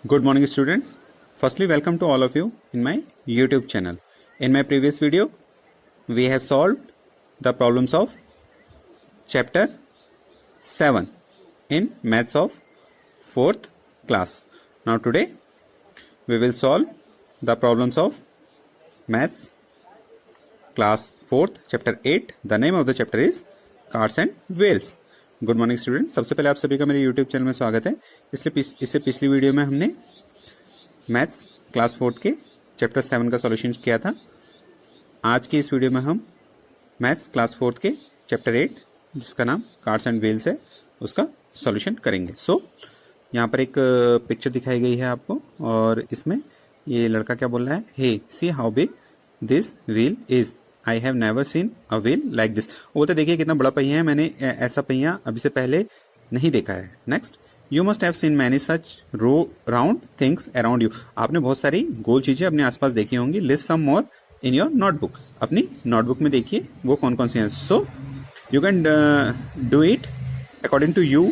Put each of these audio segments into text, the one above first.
Good morning, students. Firstly, welcome to all of you in my YouTube channel. In my previous video, we have solved the problems of chapter 7 in maths of 4th class. Now today, we will solve the problems of maths class 4th chapter 8. The name of the chapter is Cars and Wheels. Good morning student, सबसे पहले आप सभी का मेरे YouTube channel में स्वागत है। इससे पिछली वीडियो में हमने मैथ्स क्लास 4 के चैप्टर 7 का सॉल्यूशन किया था। आज की इस वीडियो में हम मैथ्स क्लास 4 के चैप्टर 8 जिसका नाम कार्स एंड व्हील्स है उसका सॉल्यूशन करेंगे। यहाँ पर एक पिक्चर दिखाई गई है आपको और इसमें ये लड़का क्या बोल रहा है, he see how big this wheel is, I have never seen a wheel like this. वो तो देखिए कितना बड़ा पहिया है, मैंने ऐसा पहिया अभी से पहले नहीं देखा है। Next, you must have seen many such round things around you. आपने बहुत सारी गोल चीजें अपने आसपास देखी होंगी। List some more in your notebook. अपनी नोटबुक में देखिए वो कौन कौन सी हैं। So you can do it according to you.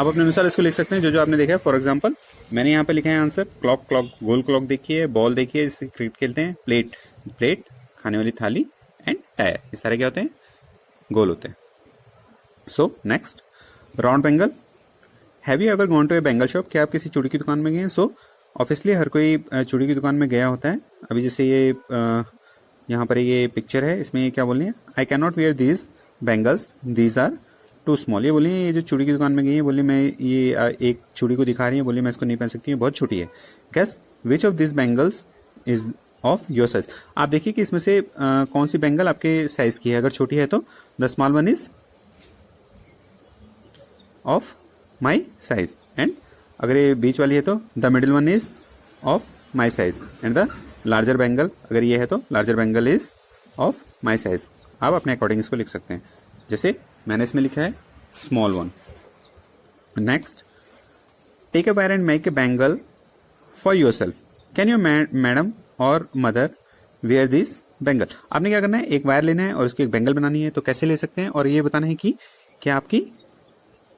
आप अपने अनुसार इसको लिख सकते हैं जो जो आपने देखा है। फॉर एग्जाम्पल मैंने यहाँ पे लिखा है आंसर क्लॉक, गोल क्लॉक देखिए, बॉल देखिए, इससे क्रिकेट खेलते हैं, प्लेट खाने वाली थाली एंड टायर, ये सारे क्या होते हैं, गोल होते हैं। So next, round bangle. Have you ever gone to a bangle shop? क्या आप किसी चूड़ी की दुकान में गए हैं? सो ऑब्वियसली हर कोई चूड़ी की दुकान में गया होता है। अभी जैसे ये यहाँ पर ये पिक्चर है, इसमें ये क्या बोल रही है, I can not wear these bangles, these are too small. ये बोली ये जो चूड़ी की दुकान में गई है, बोली मैं ये एक चूड़ी को दिखा रही है, बोली मैं इसको नहीं पहन सकती हूँ, बहुत छोटी है। Guess which of this bangles is of your size. आप देखिए कि इसमें से कौन सी बैंगल आपके साइज की है। अगर छोटी है तो the small one is of my size, and अगर ये बीच वाली है तो the middle one is of my size, and the larger bangle अगर ये है तो larger bangle is of my size. आप अपने अकॉर्डिंग इसको लिख सकते हैं, जैसे मैंने इसमें लिखा है small one. Next, take a wire and make a bangle for yourself. Can you madam और मदर वेयर दिस बैंगल। आपने क्या करना है, एक वायर लेना है और उसकी एक बैंगल बनानी है। तो कैसे ले सकते हैं, और ये बताना है कि क्या आपकी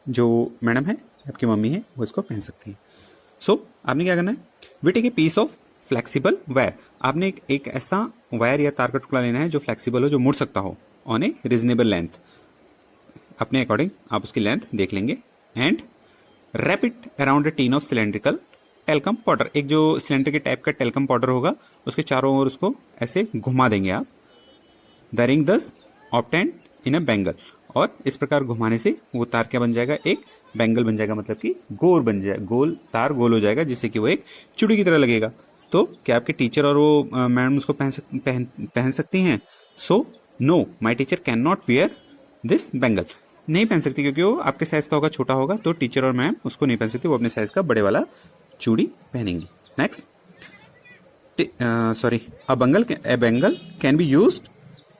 जो मैडम है, आपकी मम्मी है, वो इसको पहन सकती है। सो आपने क्या करना है, we take a piece of flexible wire. आपने एक ऐसा वायर या तार का टुकड़ा लेना है जो फ्लेक्सिबल हो, जो मुड़ सकता हो, ऑन ए रीजनेबल लेंथ। अपने अकॉर्डिंग आप उसकी लेंथ देख लेंगे। And wrap it around a tin of cylindrical talcum powder. एक जो सिलेंडर के टाइप का टेल्कम पाउडर होगा, उसके चारों ओर उसको ऐसे घुमा देंगे आप। द रिंग दस ऑब्टेन्ड इन अ बैंगल। और इस प्रकार घुमाने से वो तार क्या बन जाएगा, एक बैंगल बन जाएगा, मतलब कि गोल बन जाएगा, गोल तार गोल हो जाएगा, जिससे कि वो एक चूड़ी की तरह लगेगा। तो क्या आपके टीचर और वो मैडम उसको पहन सकती हैं? So no, my teacher can not wear this bangle. नहीं पहन सकती, क्योंकि वो आपके साइज का होगा, छोटा होगा, तो टीचर और मैम उसको नहीं पहन सकती, वो अपने साइज का बड़े वाला चूड़ी पहनेंगी। Next, a bangle can be used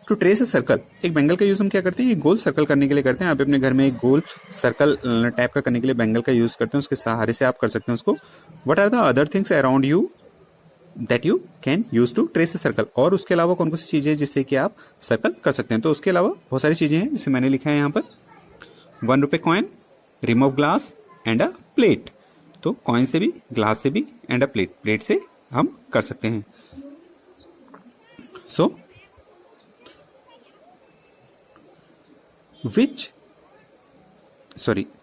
to trace a circle. एक बैंगल का यूज हम क्या करते हैं, एक गोल सर्कल करने के लिए करते हैं। आप अपने घर में एक गोल सर्कल टाइप का करने के लिए बैंगल का यूज करते हैं, उसके सहारे से आप कर सकते हैं उसको। What are the other things around you that you can use to trace a circle. और उसके अलावा कौन कौन सी चीजें हैं जिससे कि आप सर्कल कर सकते हैं? तो उसके अलावा बहुत सारी चीजें हैं, जिसे मैंने लिखा है यहाँ पर, 1 रुपए coin, rim of glass and a plate. तो कॉइन से भी, ग्लास से भी, एंड अ प्लेट से हम कर सकते हैं। So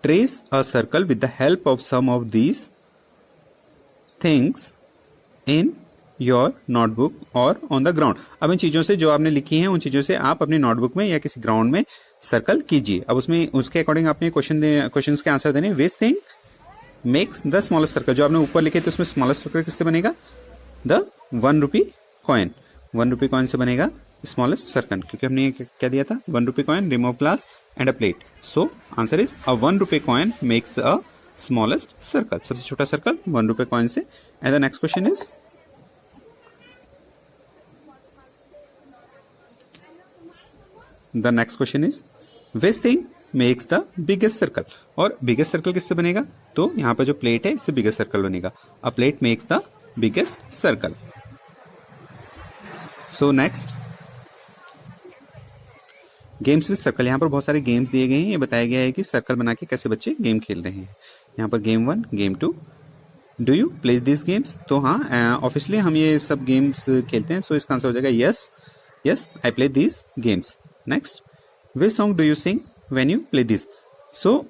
trace a circle with the help of some of these things in your notebook और ऑन द ग्राउंड। अब इन चीजों से जो आपने लिखी हैं, उन चीजों से आप अपनी नोटबुक में या किसी ग्राउंड में सर्कल कीजिए। अब उसमें उसके अकॉर्डिंग आपने क्वेश्चन के आंसर देने। विच thing makes the smallest circle. जो आपने ऊपर लिखे थे उसमें स्मॉलेस्ट सर्कल किससे बनेगा, the 1 rupee coin. 1 rupee coin से बनेगा स्मॉलेस्ट सर्कल, क्योंकि हमने क्या दिया था, 1 rupee coin, rim of glass and a plate. So answer is a 1 rupee coin makes a smallest circle. सबसे छोटा सर्कल 1 रुपी कॉइन से। And the next question is, which thing makes the biggest circle. और biggest circle किससे बनेगा, तो यहाँ पर जो प्लेट है इससे बिगेस्ट सर्कल बनेगा। अ plate makes the biggest circle. So next, games with circle. यहाँ पर बहुत सारे गेम्स दिए गए हैं। ये बताया गया है कि सर्कल बना के कैसे बच्चे गेम खेल रहे हैं। यहाँ पर game 1, game 2 do you play this games? तो हाँ, ऑब्वियसली हम ये सब गेम्स खेलते हैं, सो इसका आंसर हो जाएगा yes, yes I play this games. Next, which song do you sing when you play this? So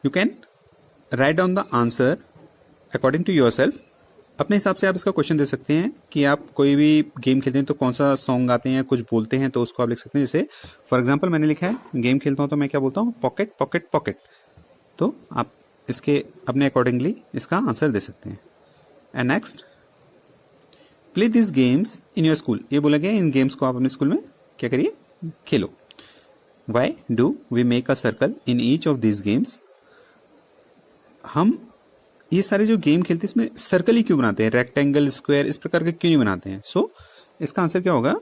you can write down the answer according to yourself. अपने हिसाब से आप इसका क्वेश्चन दे सकते हैं कि आप कोई भी गेम खेलते हैं तो कौन सा सॉन्ग गाते हैं, कुछ बोलते हैं, तो उसको आप लिख सकते हैं। जैसे फॉर एग्जांपल मैंने लिखा है गेम खेलता हूं तो मैं क्या बोलता हूं, पॉकेट पॉकेट पॉकेट। तो आप इसके अपने अकॉर्डिंगली इसका आंसर दे सकते हैं। And next, play this games in your school. ये बोला गया इन गेम्स को आप अपने स्कूल में क्या करिए, खेलो। Why do we make a circle in each of this games? हम ये सारे जो गेम खेलते हैं इसमें सर्कल ही क्यों बनाते हैं, रेक्टेंगल, स्क्वायर, इस प्रकार के क्यों नहीं बनाते हैं? सो इसका आंसर क्या होगा,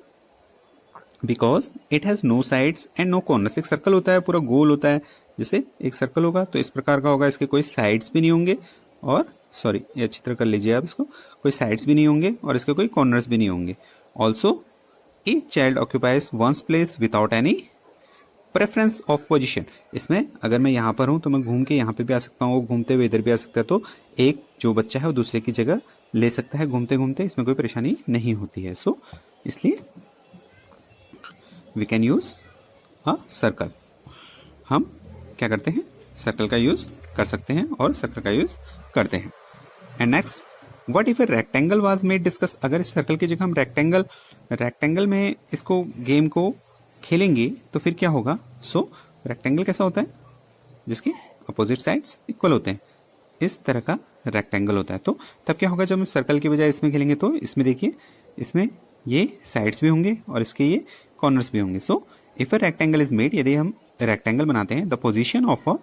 because it has no sides and no corners. एक सर्कल होता है, पूरा गोल होता है, जैसे एक सर्कल होगा तो इस प्रकार का होगा, इसके कोई साइड्स भी नहीं होंगे, और सॉरी ये अच्छी तरह कर लीजिए आप इसको, कोई साइड्स भी नहीं होंगे और इसके कोई कॉर्नर्स भी नहीं होंगे। Also a child occupies ones place without any preference of position. इसमें अगर मैं यहाँ पर हूँ तो मैं घूम के यहाँ पे भी आ सकता हूँ, घूमते हुए इधर भी आ सकता है। तो एक जो बच्चा है वो दूसरे की जगह ले सकता है घूमते घूमते, इसमें कोई परेशानी नहीं होती है। सो इसलिए we can use a circle. हम क्या करते हैं, सर्कल का यूज कर सकते हैं और सर्कल का यूज करते हैं। And next, what if a rectangle was made discuss? अगर इस सर्कल की जगह हम रेक्टेंगल में इसको गेम को खेलेंगे तो फिर क्या होगा? सो रेक्टेंगल कैसा होता है, जिसके अपोजिट साइड्स इक्वल होते हैं, इस तरह का रेक्टेंगल होता है। तो तब क्या होगा, जब हम सर्कल की बजाय इसमें खेलेंगे तो इसमें देखिए, इसमें ये साइड्स भी होंगे और इसके ये कॉर्नर्स भी होंगे। So if a rectangle is made, यदि हम रेक्टेंगल बनाते हैं, the position of a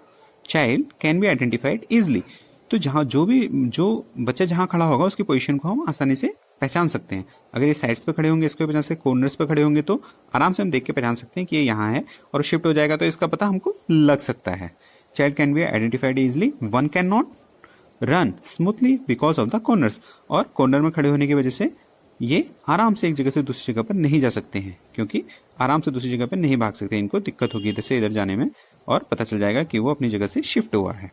child can be identified easily. तो जहाँ जो बच्चा जहाँ खड़ा होगा उसकी पोजीशन को हम आसानी से पहचान सकते हैं। अगर ये साइड्स पे खड़े होंगे, इसके वजह से कॉर्नर्स पे खड़े होंगे तो आराम से हम देख के पहचान सकते हैं कि ये यहाँ है, और शिफ्ट हो जाएगा तो इसका पता हमको लग सकता है। Child can be identified easily, one can not run smoothly because of the corners. और कॉर्नर में खड़े होने की वजह से ये आराम से एक जगह से दूसरी जगह पर नहीं जा सकते हैं, क्योंकि आराम से दूसरी जगह पर नहीं भाग सकते, इनको दिक्कत होगी इधर से इधर जाने में, और पता चल जाएगा कि वो अपनी जगह से शिफ्ट हुआ है।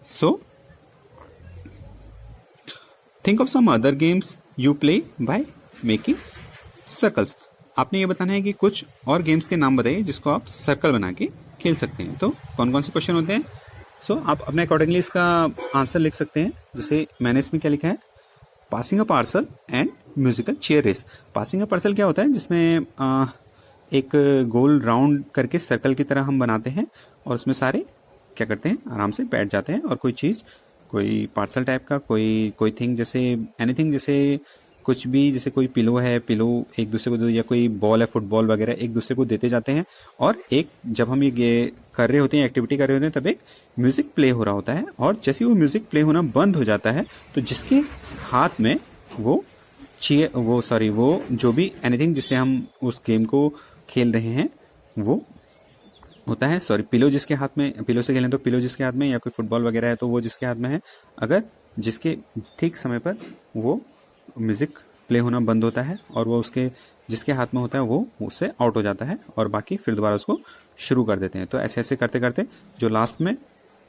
So think of some other games you play by making circles. आपने ये बताना है कि कुछ और गेम्स के नाम बताइए जिसको आप सर्कल बना के खेल सकते हैं। तो कौन कौन से क्वेश्चन होते हैं? सो आप अपने अकॉर्डिंगली इसका आंसर लिख सकते हैं। जैसे मैंने इसमें क्या लिखा है, passing a parcel and musical chair race. Passing a parcel क्या होता है, जिसमें एक गोल राउंड करके सर्कल की तरह हम बनाते हैं और उसमें सारे क्या करते हैं, आराम से बैठ जाते हैं, और कोई चीज़, कोई पार्सल टाइप का, कोई थिंग, जैसे एनीथिंग, जैसे कुछ भी, जैसे कोई पिलो है, पिलो एक दूसरे को, या कोई बॉल है, फुटबॉल वगैरह एक दूसरे को देते जाते हैं। और एक जब हम ये कर रहे होते हैं, एक्टिविटी कर रहे होते हैं, तब एक म्यूजिक प्ले हो रहा होता है, और जैसे वो म्यूजिक प्ले होना बंद हो जाता है तो जिसके हाथ में वो जो भी एनीथिंग जिससे हम उस गेम को खेल रहे हैं वो होता है, पिलो जिसके हाथ में, पिलो से खेलें तो पिलो जिसके हाथ में, या कोई फुटबॉल वगैरह है तो वो जिसके हाथ में है, अगर जिसके ठीक समय पर वो म्यूजिक प्ले होना बंद होता है और वो उसके जिसके हाथ में होता है वो उससे आउट हो जाता है, और बाकी फिर दोबारा उसको शुरू कर देते हैं। तो ऐसे ऐसे करते करते जो लास्ट में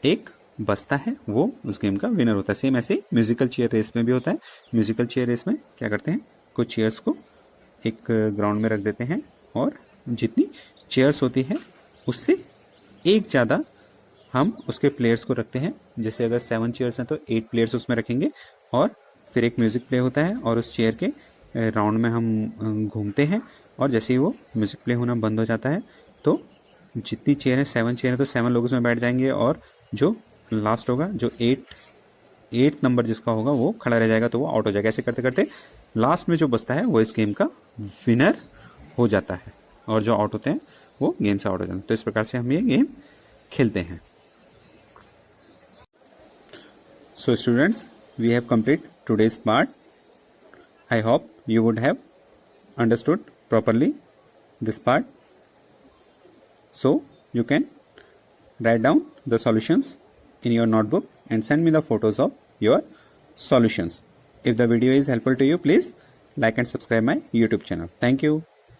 एक बचता है वो उस गेम का विनर होता है। सेम ऐसे म्यूजिकल चेयर रेस में भी होता है। म्यूजिकल चेयर रेस में क्या करते हैं, कुछ चेयर्स को एक ग्राउंड में रख देते हैं, और जितनी चेयर्स होती है उससे एक ज़्यादा हम उसके प्लेयर्स को रखते हैं। जैसे अगर 7 चेयर्स हैं तो 8 प्लेयर्स उसमें रखेंगे, और फिर एक म्यूज़िक प्ले होता है और उस चेयर के राउंड में हम घूमते हैं, और जैसे ही वो म्यूज़िक प्ले होना बंद हो जाता है तो जितनी चेयर है, 7 चेयर है तो 7 लोग उसमें बैठ जाएंगे, और जो लास्ट होगा, जो 8 नंबर जिसका होगा वो खड़ा रह जाएगा, तो वो आउट हो जाएगा। ऐसे करते करते लास्ट में जो बचता है वो इस गेम का विनर हो जाता है, और जो आउट होते हैं वो गेम से आउट हो जाते हैं। तो इस प्रकार से हम ये गेम खेलते हैं। So students, we have completed today's part. I hope you would have understood properly this part. So you can write down the solutions in your notebook and send me the photos of your solutions. If the video is helpful to you, please like and subscribe my YouTube channel. Thank you.